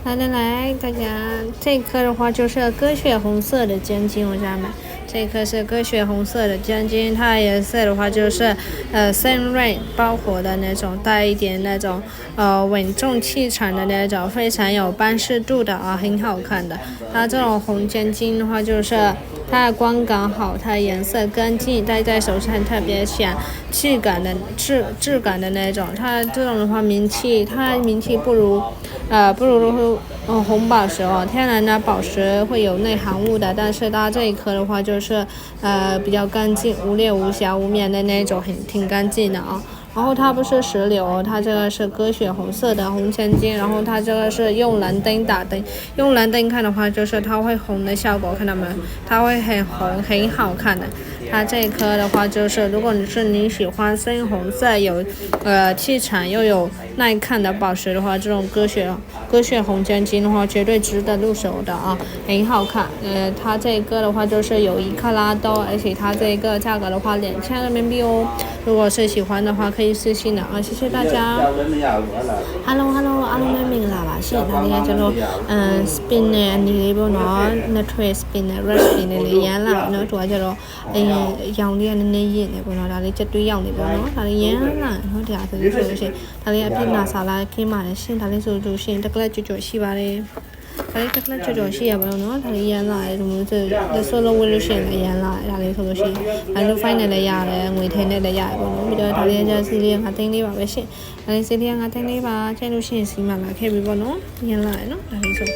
来，大家，这颗的话就是鸽血红色的尖筋，我家买。这颗是鸽血红色的尖筋，它的颜色的话就是深润爆火的那种，带一点那种稳重气场的那种，非常有办事度的啊，很好看的。它这种红尖筋的话，就是它的光感好，它的颜色干净，戴在手上特别显质感的质感的那种。它这种的话它名气不如红宝石哦，天然的宝石会有内含物的，但是它这一颗的话就是比较干净，无裂无瑕无棉的那种，挺干净的啊。然后它不是石榴，它这个是鸽血红色的红尖筋，然后它这个是用蓝灯打灯，用蓝灯看的话就是它会红的效果，看到没？它会很红，很好看的。它这一颗的话就是，如果你喜欢深红色有气场又有耐看的宝石的话，这种鸽血红尖筋的话绝对值得入手的啊，很好看。它这个的话就是有1克拉多，而且它这个价格的话2000人民币哦。如果是喜欢的话可以私信的啊，谢谢大家。Hello， အားလုံးပဲမင်္ဂလာပါရှင်။ဒါလေးကကျွန်တော်spin နဲ့အနီလေးပေါ့နော်။ network spin နဲ့ red spin နဲ့လေးရမ်းလာနော်။သူကကျတော့ရောင်လေးကနည်းနည်းရင့်နေပေါ့နော်။ဒါလေးချက်တွေးရောင်နေပေါ့နော်။ဒါလေးရမ်းလာနော်။ဒါဆိုလို့ရှိရင်ဒါလေးအပြည့်နာစာလာခင်းပါတယ်ရှင်။ဒါလေးဆိုလို့ရှိရင်တက်ကလက်ကြော်ရှိပါတယ်။ဒါလေးတက်ကလက်ကြော်ရှိရပါတော့နော်။ဒါလေးရမ်းလာတယ်ဒီမျိုးဆိုလက်ဆိုးလို့ဝယ်လို့ရှိရင်လည်းရမ်းလာတယ်ဒါလေးဆိုလို့ရှိရင်ဒါလေး fine နဲ့လည်းရတယ်ငွေထည့်နဲ့လည်းရတယ်ပေါ့နော်။ပြီးတော့ဒါလေးကျစီလေးက5သိန်းလေးပါပဲရှင်။ဒါလေးစီလေးက5သိန်းလေးပါချိန်လို့ရှိရင်စီမလာခဲ့ပြီပေါ့နော်။ရမ်းလာတယ်နော်။ဒါလေးဆို